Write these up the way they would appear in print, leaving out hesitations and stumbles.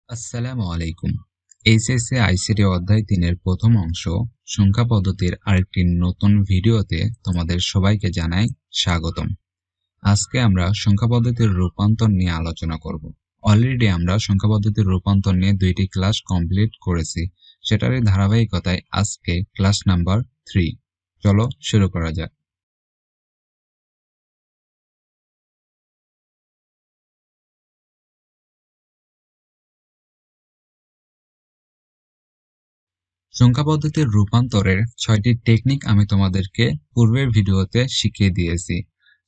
আসসালামু আলাইকুম। HSC ICT অধ্যায় ৩ এর প্রথম অংশ সংখ্যা পদ্ধতির আরেকটি নতুন ভিডিওতে তোমাদের সবাইকে জানাই স্বাগতম। আজকে আমরা সংখ্যা পদ্ধতির রূপান্তর নিয়ে আলোচনা করব। অলরেডি আমরা সংখ্যা পদ্ধতির রূপান্তর নিয়ে ২টি ক্লাস কমপ্লিট করেছি। সেটারই ধারাবাহিকতায় আজকে ক্লাস নাম্বার 3। চলো শুরু করা যাক। সংখ্যা পদ্ধতির রূপান্তরের ৬টি টেকনিক আমি তোমাদেরকে পূর্বের ভিডিওতে শিখিয়ে দিয়েছি।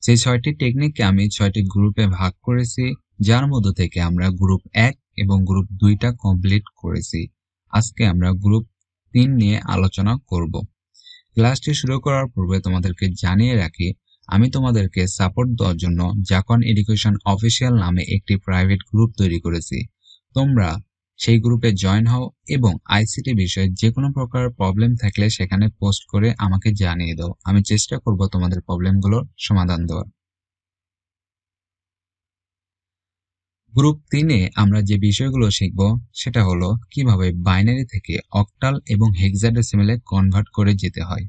সেই ৬টি টেকনিককে আমি ৬টি গ্রুপে ভাগ করেছি, যার মধ্য থেকে আমরা গ্রুপ ১ এবং গ্রুপ ২টা কমপ্লিট করেছি। আজকে আমরা গ্রুপ ৩ নিয়ে আলোচনা করব। ক্লাসটি শুরু করার পূর্বে তোমাদেরকে জানিয়ে রাখি, আমি তোমাদেরকে সাপোর্ট দেওয়ার জন্য জাকন এডুকেশন অফিসিয়াল নামে একটি প্রাইভেট গ্রুপ তৈরি করেছি। তোমরা সেই গ্রুপে জয়েন হও এবং আইসিটি বিষয়ে যে কোনো প্রকার প্রবলেম থাকলে সেখানে পোস্ট করে আমাকে জানিয়ে দাও। আমি চেষ্টা করব তোমাদের প্রবলেমগুলোর সমাধান দেওয়ার। গ্রুপ 3-এ আমরা যে বিষয়গুলো শিখব সেটা হলো কিভাবে বাইনারি থেকে অক্টাল এবং হেক্সাডেসিমেলে কনভার্ট করে যেতে হয়।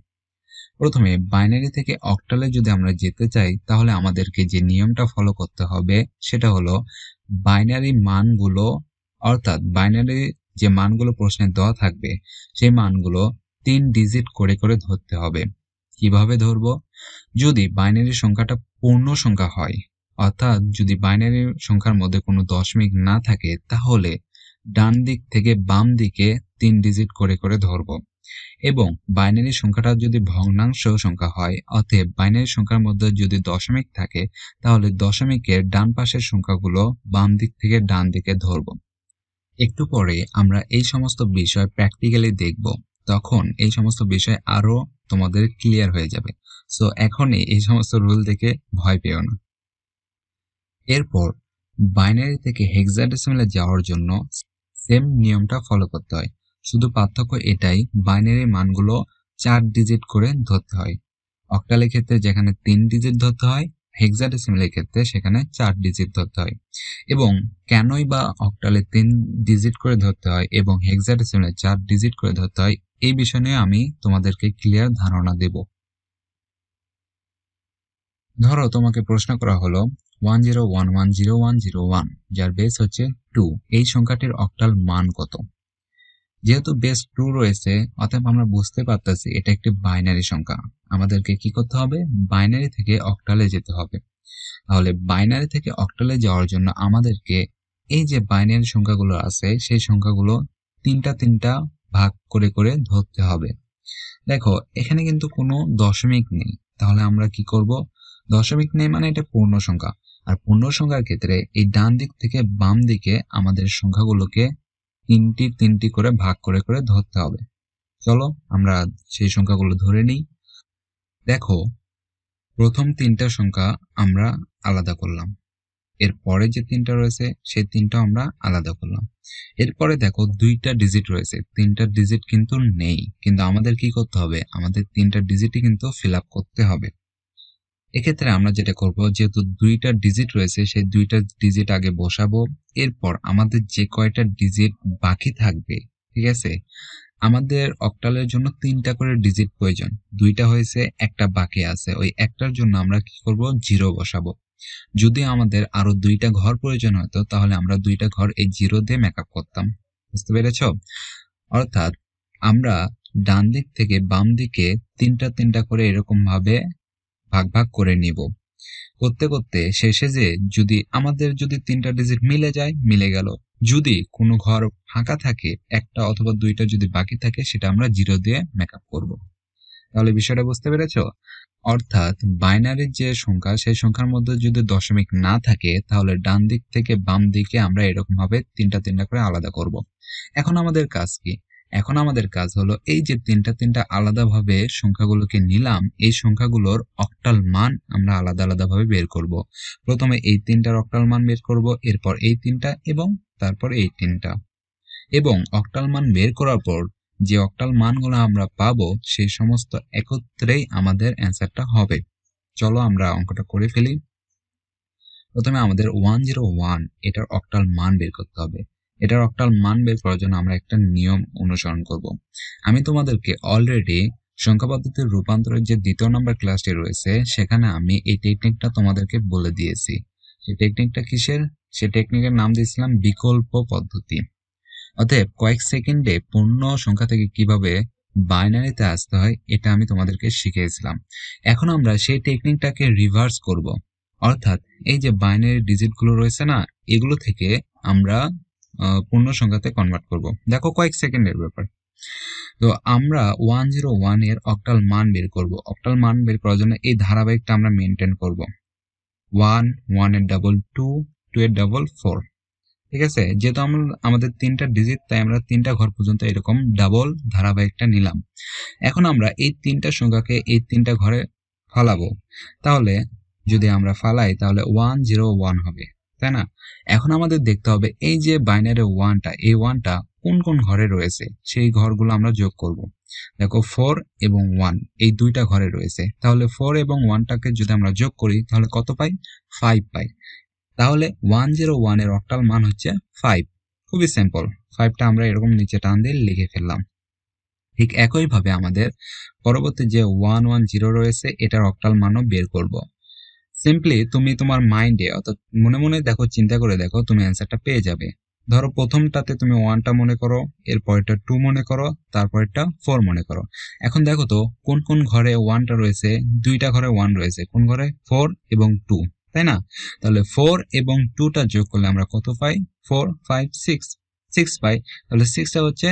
প্রথমে বাইনারি থেকে অক্টালে যদি আমরা যেতে চাই তাহলে আমাদেরকে যে নিয়মটা ফলো করতে হবে সেটা হলো বাইনারি মানগুলো, অর্থাৎ বাইনারি যে মানগুলো প্রশ্নে দেওয়া থাকবে সেই মানগুলো 3 ডিজিট করে করে ধরতে হবে। কিভাবে ধরবো? যদি বাইনারি সংখ্যাটা পূর্ণ সংখ্যা হয়, অর্থাৎ যদি বাইনারি সংখ্যার মধ্যে কোনো দশমিক না থাকে, তাহলে ডান দিক থেকে বাম দিকে 3 ডিজিট করে করে ধরবো। এবং বাইনারি সংখ্যাটা যদি ভগ্নাংশ সংখ্যা হয়, অতএব বাইনারি সংখ্যার মধ্যে যদি দশমিক থাকে, তাহলে দশমিকের ডান পাশের সংখ্যাগুলো বাম দিক থেকে ডান দিকে ধরব। একটু পরে আমরা এই সমস্ত বিষয় প্র্যাকটিক্যালি দেখব, তখন এই সমস্ত বিষয় আরো তোমাদের ক্লিয়ার হয়ে যাবে। সো এখনই এই সমস্ত রুল দেখে ভয় পেও না। এরপর বাইনারি থেকে হেক্সাডেসিমেলে যাওয়ার জন্য সেম নিয়মটা ফলো করতে হয়। শুধু পার্থক্য এটাই, বাইনারি মানগুলো 4 ডিজিট করে ধরতে হয়। অক্টালের ক্ষেত্রে যেখানে 3 ডিজিট ধরতে হয়, হেক্সাডেসিমেলের ক্ষেত্রে সেখানে 4 ডিজিট ধরতে হয়। এবং কেনই বা অক্টালে 3 ডিজিট করে ধরতে হয় এবং হেক্সাডেসিমেলে 4 ডিজিট করে ধরতে হয়, এই বিষয় নিয়ে আমি তোমাদেরকে ক্লিয়ার ধারণা দেব। ধরো তোমাকে প্রশ্ন করা হলো 10110101, যার বেস হচ্ছে 2। এই সংখ্যাটির অক্টাল মান কত? যেহেতু বেস 2 রয়েছে, অতএব আমরা বুঝতে পারতেছি এটা একটি বাইনারি সংখ্যা। আমাদেরকে কি করতে হবে? বাইনারি থেকে অক্টালে যেতে হবে। তাহলে বাইনারি থেকে অক্টালে যাওয়ার জন্য আমাদেরকে এই যে বাইনারি সংখ্যাগুলো আছে সেই সংখ্যাগুলো তিনটা ভাগ করে করে ধরতে হবে। দেখো এখানে কিন্তু কোনো দশমিক নেই, তাহলে আমরা কি করব? দশমিক নেই মানে এটা পূর্ণ সংখ্যা, আর পূর্ণ সংখ্যার ক্ষেত্রে এই ডান দিক থেকে বাম দিকে আমাদের সংখ্যাগুলোকে তিনটি করে ভাগ করে করে ধরতে হবে। চলো আমরা সেই সংখ্যাগুলো ধরে নিই। দেখো প্রথম 3টা সংখ্যা আমরা আলাদা করলাম, এরপরে যে 3টা রয়েছে সেই 3টা আমরা আলাদা করলাম। এরপরে দেখো 2টা ডিজিট রয়েছে, 3টা ডিজিট কিন্তু নেই, কিন্তু আমাদের কি করতে হবে? আমাদের 3টা ডিজিটই কিন্তু ফিল আপ করতে হবে। এক্ষেত্রে আমরা যেটা করব, যেহেতু 2টা ডিজিট রয়েছে সেই 2টা ডিজিট আগে বসাবো। এরপর আমাদের যে কয়টা ডিজিট বাকি থাকবে, ঠিক আছে, আমাদের অক্টালের জন্য 3টা করে ডিজিট প্রয়োজন। 2টা হয়েছে, একটা বাকি আছে, ওই একটার জন্য আমরা কি করব? 0 বসাবো। যদি আমাদের আরো 2টা ঘর প্রয়োজন হতো তাহলে আমরা 2টা ঘর এই 0 দিয়ে মেকআপ করতাম। বুঝতে পেরেছ? অর্থাৎ আমরা ডান দিক থেকে বাম দিকে তিনটা করে এরকম ভাবে ভাগ ভাগ করে নিব। করতে করতে শেষে যে যদি আমাদের 3টা ডিজিট মিলে যায়, মিলে গেল। যদি কোনো ঘর ফাঁকা থাকে, একটা অথবা 2টা যদি বাকি থাকে, সেটা আমরা 0 দিয়ে মেকআপ করব। তাহলে বিষয়টা বুঝতে পেরেছো? অর্থাৎ বাইনারির যে সংখ্যা সেই সংখ্যার মধ্যে যদি দশমিক না থাকে, তাহলে ডান দিক থেকে বাম দিকে আমরা এরকম ভাবে তিনটা করে আলাদা করব। এখন আমাদের কাজ কি? এখন আমাদের কাজ হলো এই যে তিনটা আলাদাভাবে সংখ্যাগুলোকে নিলাম, এই সংখ্যাগুলোর অক্টাল মান আমরা আলাদা ভাবে বের করব। প্রথমে এই 3টার অক্টাল মান বের করব, এরপর এই 3টা এবং তারপর এই 3টা। এবং অক্টাল মান বের করার পর যে অক্টাল মানগুলো আমরা পাবো সেই সমস্ত একত্রেই আমাদের অ্যান্সারটা হবে। চলো আমরা অঙ্কটা করে ফেলি। প্রথমে আমাদের 101 এটার অক্টাল মান বের করতে হবে। এটার অক্টাল মান বের করার জন্য আমরা একটা নিয়ম অনুসরণ করব। আমি তোমাদেরকে অলরেডি সংখ্যা পদ্ধতির রূপান্তরের যে 2য় নম্বর ক্লাসটি রয়েছে সেখানে আমি এই টেকনিকটা তোমাদেরকে বলে দিয়েছি। সেই টেকনিকটা কিসের? সেই টেকনিকের নাম দিয়েছিলাম বিকল্প পদ্ধতি। অতএব কয়েক সেকেন্ডে পূর্ণ সংখ্যা থেকে কিভাবে বাইনারিতে আসতে হয় এটা আমি তোমাদেরকে শিখিয়েছিলাম। এখন আমরা সেই টেকনিকটাকে রিভার্স করব, অর্থাৎ এই যে বাইনারি ডিজিটগুলো রয়েছে না, এগুলো থেকে আমরা পূর্ণ সংখ্যাতে কনভার্ট করব। দেখো কয়েক সেকেন্ডের ব্যাপার। তো আমরা 101 এর অক্টাল মান বের করব। অক্টাল মান বের করার জন্য এই ধারাবাহিকটা আমরা মেনটেন করব। 1, 1 এর ডাবল 2, 2 এর ডাবল 4। ঠিক আছে, যেহেতু আমাদের 3টা ডিজিট, তাই আমরা 3টা ঘর পর্যন্ত এরকম ডাবল ধারাবাহিকটা নিলাম। এখন আমরা এই 3টা সংখ্যাকে এই 3টা ঘরে ফালাবো। তাহলে যদি আমরা ফালাই তাহলে 101 হবে, তাই না? এখন আমাদের দেখতে হবে এই যে বাইনারি 1টা, এই 1টা কোন কোন ঘরে রয়েছে সেই ঘরগুলো আমরা যোগ করব। দেখো 4 এবং 1 এই 2টা ঘরে রয়েছে, তাহলে 4 এবং 1টাকে যদি আমরা যোগ করি তাহলে কত পাই? 5 পাই। তাহলে 101 এর অক্টাল মান হচ্ছে 5। খুবই সিম্পল, 5টা আমরা এরকম নিচে টান দিয়ে লিখে ফেললাম। ঠিক একইভাবে আমাদের পরবর্তী যে 110 রয়েছে এটার অক্টাল মানও বের করব। সিম্পলি তুমি তোমার মাইন্ডে অর্থাৎ মনে মনে দেখো, চিন্তা করে দেখো, তুমি অ্যান্সারটা পেয়ে যাবে। ধরো প্রথমটাতে তুমি 1টা মনে করো, এরপরটা 2 মনে করো, তারপরটা 4 মনে করো। এখন দেখো তো কোন কোন ঘরে 1টা রয়েছে, 2টা ঘরে 1 রয়েছে, কোন ঘরে? 4 এবং 2, তাই না? তাহলে 4 এবং 2টা যোগ করলে আমরা কত পাই? 4, 5, 6 পাই। তাহলে 6টা হচ্ছে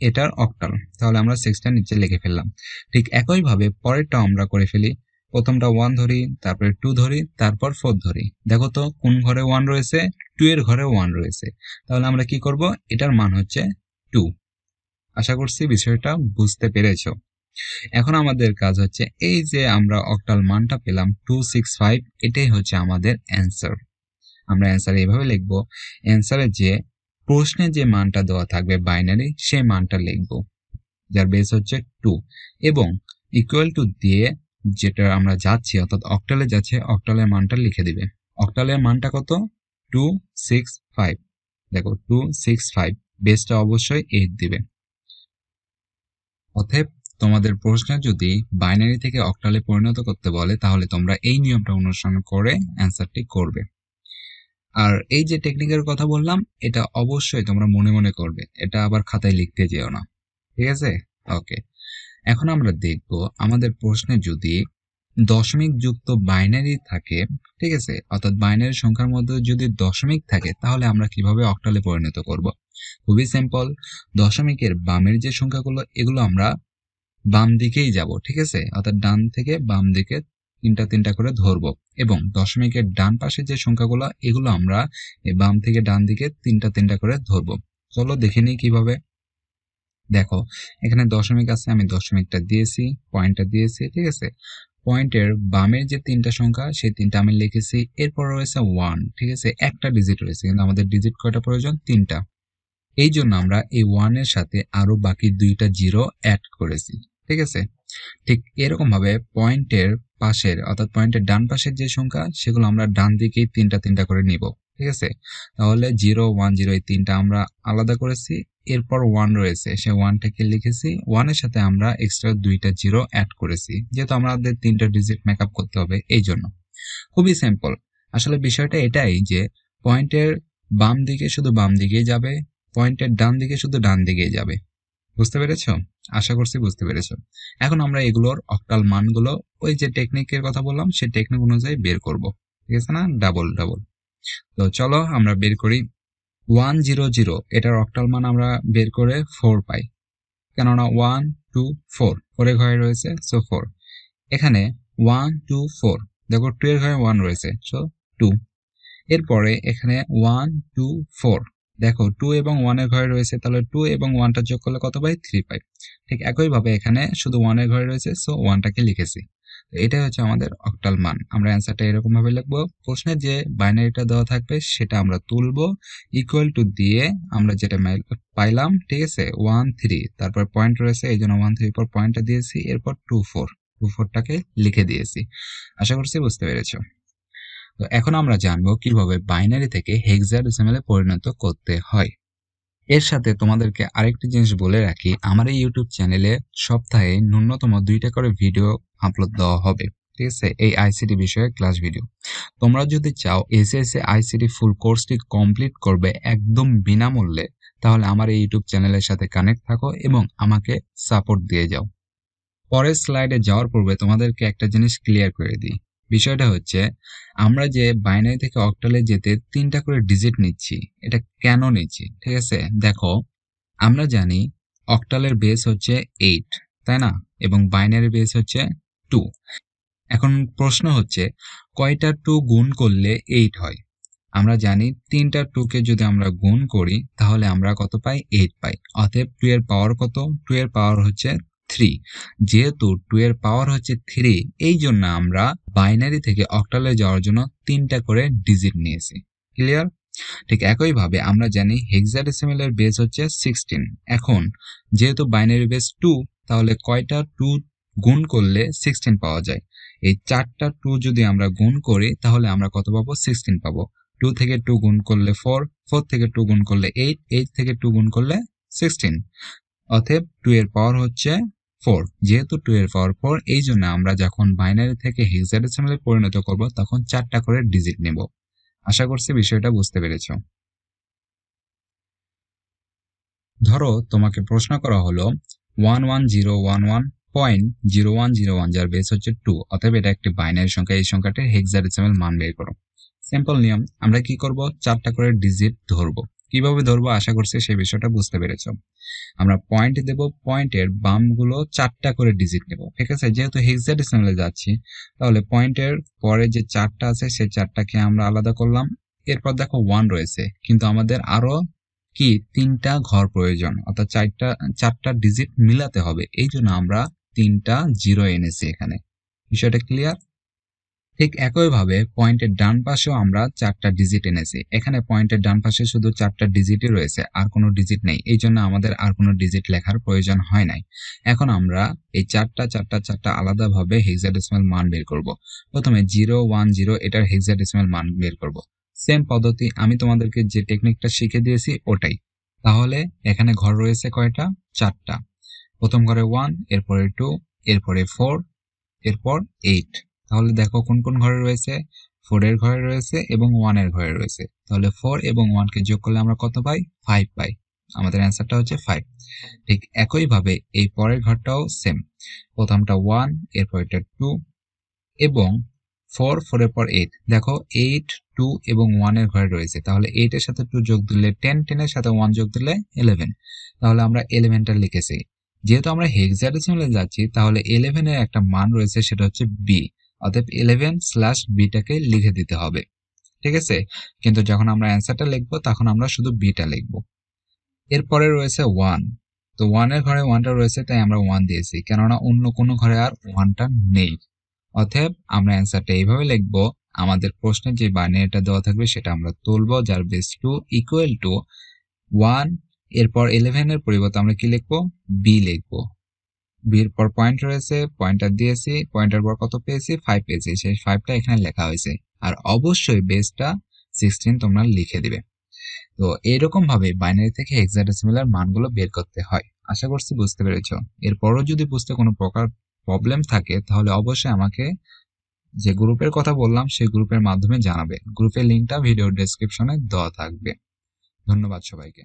এটার অক্টাল। তাহলে আমরা 6টা নিচে লিখে ফেললাম। ঠিক একইভাবে পরেরটা আমরা করে ফেলি। প্রথমটা 1 ধরি, তারপরে 2 ধরি, তারপর 4 ধরি। দেখো তো কোন ঘরে 1 রয়েছে? 2 এর ঘরে 1 রয়েছে। তাহলে আমরা কি করব? এটার মান হচ্ছে 2। আশা করছি বিষয়টা বুঝতে পেরেছো। এখন আমাদের কাজ হচ্ছে এই যে আমরা অক্টাল মানটা পেলাম 265, এটাই হচ্ছে আমাদের অ্যান্সার। আমরা অ্যান্সার এইভাবে লিখব, অ্যান্সারে যে প্রশ্নে যে মানটা দেওয়া থাকবে বাইনারি, সেই মানটা লিখব, যার বেস হচ্ছে 2 এবং ইকুয়াল টু দিয়ে যেটা আমরা যাচ্ছি অর্থাৎ অক্টালে যাচ্ছে, অক্টালের মানটা লিখে দিবে। অক্টালের মানটা কত? 265। দেখো 265, বেসটা অবশ্যই 8 দিবে। অতএব তোমাদের প্রশ্নে যদি বাইনারি থেকে অক্টালে পরিণত করতে বলে তাহলে তোমরা এই নিয়মটা অনুসরণ করে অ্যান্সারটি করবে। আর এই যে টেকনিকের কথা বললাম এটা অবশ্যই তোমরা মনে মনে করবে, এটা আবার খাতায় লিখতে যেও না। ঠিক আছে? ওকে, এখন আমরা দেখব আমাদের প্রশ্নে যদি দশমিক যুক্ত বাইনারি থাকে, ঠিক আছে, অর্থাৎ বাইনারি সংখ্যার মধ্যে যদি দশমিক থাকে তাহলে আমরা কিভাবে অক্টালে পরিণত করব। খুবই সিম্পল, দশমিকের বামের যে সংখ্যাগুলো এগুলো আমরা বাম দিকেই যাব, ঠিক আছে, অর্থাৎ ডান থেকে বাম দিকে তিনটা তিনটা করে ধরবো এবং দশমিকের ডান পাশে যে সংখ্যাগুলো এগুলো আমরা বাম থেকে ডান দিকে তিনটা তিনটা করে ধরবো। চলো দেখে নিই কিভাবে। দেখো এখানে দশমিক আছে, আমি দশমিকটা দিয়েছি, পয়েন্টটা দিয়েছি, ঠিক আছে। পয়েন্টের বামের যে 3টা সংখ্যা সেই 3টা আমি লিখেছি, এরপর রয়েছে 1, ঠিক আছে, একটা ডিজিট রয়েছে, কিন্তু আমাদের ডিজিট কয়টা প্রয়োজন? 3টা। এই জন্য আমরা এই 1 এর সাথে আরো বাকি 2টা জিরো অ্যাড করেছি, ঠিক আছে। ঠিক এরকম ভাবে পয়েন্টের পাশের অর্থাৎ পয়েন্টের ডান পাশের যে সংখ্যা সেগুলো আমরা ডান দিকেই তিনটা তিনটা করে নিব, ঠিক আছে। তাহলে 0, 1, 0 এই 3টা আমরা আলাদা করেছি, এরপর 1 রয়েছে, সে 1টাকে লিখেছি, 1 এর সাথে আমরা এক্সট্রা 2টা জিরো অ্যাড করেছি, যেহেতু আমাদের 3টা ডিজিট মেকআপ করতে হবে এই জন্য। খুবই সিম্পল, আসলে বিষয়টা এটাই যে পয়েন্টের বাম দিকে শুধু বাম দিকেই যাবে, পয়েন্টের ডান দিকে শুধু ডান দিকেই যাবে। বুঝতে পেরেছো? আশা করছি বুঝতে পেরেছো। এখন আমরা এগুলোর অক্টাল মানগুলো ওই যে টেকনিকের কথা বললাম সেই টেকনিক অনুযায়ী বের করব, ঠিক আছে না? Double double. তো চলো আমরা বের করি। 100 এটার অক্টাল মান আমরা বের করে 4 পাই, কেননা 1, 2, 4 4 এর ঘরে রয়েছে, সো 4। এখানে 1, 2, 4, দেখো 2 এর ঘরে 1 রয়েছে, সো 2। এরপরে এখানে 1, 2, 4, দেখো 2 এবং 1 এর ঘরে রয়েছে, তাহলে 2 এবং 1টা যোগ করলে কত পাই? 3 পাই। ঠিক একইভাবে এখানে শুধু 1 এর ঘরে রয়েছে, সো 1টাকে লিখেছি। এটাই হচ্ছে আমাদের অক্টাল মান। আমরা অ্যান্সারটা এরকম ভাবে লিখবো, প্রশ্নে যে বাইনারিটা দেওয়া থাকবে সেটা আমরা তুলবো, ইকুয়াল টু দিয়ে আমরা যেটা পাইলাম, ঠিক আছে, 1, 3, তারপর পয়েন্ট রয়েছে এই জন্য 1, 3 পর পয়েন্টটা দিয়েছি, এরপর 2, 4টাকে লিখে দিয়েছি। আশা করছি বুঝতে পেরেছো। তো এখন আমরা জানবো কিভাবে বাইনারি থেকে হেক্সাডেসিমালে পরিণত করতে হয়। এর সাথে তোমাদেরকে আরেকটি জিনিস বলে রাখি, আমার এই ইউটিউব চ্যানেলে সপ্তাহে ন্যূনতম 2টা করে ভিডিও আপলোড দেওয়া হবে, ঠিক আছে, এই আইসিটি বিষয়ে ক্লাস ভিডিও। তোমরা যদি চাও এসএসসি আইসিটি ফুল কোর্সটি কমপ্লিট করবে একদম বিনামূল্যে, তাহলে আমার এই ইউটিউব চ্যানেলের সাথে কানেক্ট থাকো এবং আমাকে সাপোর্ট দিয়ে যাও। পরের স্লাইডে যাওয়ার পূর্বে তোমাদেরকে একটা জিনিস ক্লিয়ার করে দিই। বিষয়টা হচ্ছে, আমরা যে বাইনারি থেকে অক্টালে যেতে 3টা করে ডিজিট নিচ্ছি, এটা কেন নিচ্ছি? ঠিক আছে, দেখো, আমরা জানি অক্টালের বেস হচ্ছে 8, তাই না? এবং বাইনারি বেস হচ্ছে 2। এখন প্রশ্ন হচ্ছে, কয়টা 2 গুণ করলে 8 হয়? আমরা জানি 3টা 2 কে যদি আমরা গুণ করি তাহলে আমরা কত পাই? 8 পাই। অতএব 2 এর পাওয়ার কত? 2 এর পাওয়ার হচ্ছে 3। যেহেতু 2 এর পাওয়ার হচ্ছে 3, এই জন্য আমরা বাইনারি থেকে অক্টালে যাওয়ার জন্য 3টা করে ডিজিট নিয়েছি। ক্লিয়ার? ঠিক একইভাবে আমরা জানি হেক্সাডেসিমালের বেস হচ্ছে 16। এখন যেহেতু বাইনারি বেস 2, তাহলে কয়টা 2 গুণ করলে 16 পাওয়া যায়? এই 4টা 2 যদি আমরা গুণ করি তাহলে আমরা কত পাবো? 16 পাবো। 2 থেকে 2 গুণ করলে 4, 4 থেকে 2 গুণ করলে 8, 8 থেকে 2 গুণ করলে 16। অতএব 2 এর পাওয়ার হচ্ছে 4। যেহেতু 2 এর পাওয়ার 4, এই জন্য আমরা যখন বাইনারি থেকে হেক্সাডেসিমালে পরিণত করব তখন 4টা করে ডিজিট নেব। আশা করছি বিষয়টা বুঝতে পেরেছো। ধরো তোমাকে প্রশ্ন করা হলো 11011.0101, যার বেস হচ্ছে 2, অতএব এটা একটি বাইনারি সংখ্যা, এই সংখ্যাটির হেক্সাডেসিমাল মান বের করো। সিম্পল নিয়ম, আমরা কি করব? 4টা করে ডিজিট ধরবো। কিভাবে ধরবো আশা করছি সেই বিষয়টা বুঝতে পেরেছো। আমরা পয়েন্ট দেব, পয়েন্টের বামগুলো 4টা করে ডিজিট নেব, ঠিক আছে? যেহেতু হেক্সাডেসিমালে যাচ্ছি, তাহলে পয়েন্টের পরে যে 4টা আছে সেই 4টাকে আমরা আলাদা করলাম। এরপর দেখো 1 রয়েছে, কিন্তু আমাদের আরো কি 3টা ঘর প্রয়োজন, অর্থাৎ 4টা ডিজিট মিলাতে হবে, এই জন্য আমরা 3টা 0 এনেছি এখানে। বিষয়টা ক্লিয়ার? ঠিক একইভাবে পয়েন্টের ডান পাশেও আমরা 4টা ডিজিট এনেছি। এখানে পয়েন্টের ডান পাশে শুধু 4টা ডিজিটই রয়েছে, আর কোনো ডিজিট নেই, এই জন্য আমাদের আর কোনো ডিজিট লেখার প্রয়োজন হয় নাই। এখন আমরা এই 4টা আলাদাভাবে হেক্সাডেসিমাল মান বের করব। প্রথমে 010 এটার হেক্সাডেসিমাল মান বের করব। সেম পদ্ধতি, আমি তোমাদেরকে যে টেকনিকটা শিখে দিয়েছি ওটাই। তাহলে এখানে ঘর রয়েছে কয়টা? 4টা। প্রথম ঘরে 1, এরপরে 2, এরপরে 4, এরপর 8। তাহলে দেখো কোন কোন ঘরে রয়েছে? 4 এর ঘরে রয়েছে এবং 1 এর ঘরে রয়েছে। তাহলে 4 এবং 1 কে যোগ করলে আমরা কত পাই? 5 পাই। আমাদের অ্যান্সারটা হচ্ছে 5। ঠিক একইভাবে এই পরের ঘরটাও সেম। প্রথমটা 1, এরপর এটা 2 এবং 4, 4 এর পর 8। দেখো 8, 2 এবং 1 এর ঘরে রয়েছে। তাহলে 8 এর সাথে 2 যোগ দিলে 10, 10 এর সাথে 1 যোগ দিলে 11। তাহলে আমরা 11টা লিখেছি। যেহেতু আমরা হেক্সাডেসিমালে যাচ্ছি, তাহলে 11 এর একটা মান রয়েছে, সেটা হচ্ছে b। অতএব 11/b-টাকে লিখে দিতে হবে, ঠিক আছে? কিন্তু যখন আমরা অ্যান্সারটা লিখবো তখন আমরা শুধু b-টা লিখবো। এরপরে রয়েছে 1। তো 1 এর ঘরে 1টা রয়েছে, তাই আমরা 1 দিয়েছি, কেননা অন্য কোনো ঘরে আর 1টা নেই। অতএব আমরা অ্যান্সারটা এইভাবে লিখবো, আমাদের প্রশ্নে যে বাইনারিটা দেওয়া থাকবে সেটা আমরা তুলবো, যার বেস 2 ইকুয়াল টু 1, এরপর 11 এর পরিবর্তে আমরা কি লিখবো? b লিখবো। b এর পর পয়েন্ট রয়েছে, পয়েন্টার দিয়েছি, পয়েন্টার পর কত পেয়েছি? 5 পেয়েছি, সেই 5টা এখানে লেখা হয়েছে। আর অবশ্যই বেসটা 16 তোমরা লিখে দিবে। তো এইরকম ভাবে বাইনারি থেকে হেক্সাডেসিমালের মানগুলো বের করতে হয়। আশা করছি বুঝতে পেরেছো। এরপরও যদি বুঝতে কোনো প্রকার প্রবলেম থাকে তাহলে অবশ্যই আমাকে যে গ্রুপের কথা বললাম সেই গ্রুপের মাধ্যমে জানাবে। গ্রুপের লিঙ্কটা ভিডিও ডেসক্রিপশনে দেওয়া থাকবে। ধন্যবাদ সবাইকে।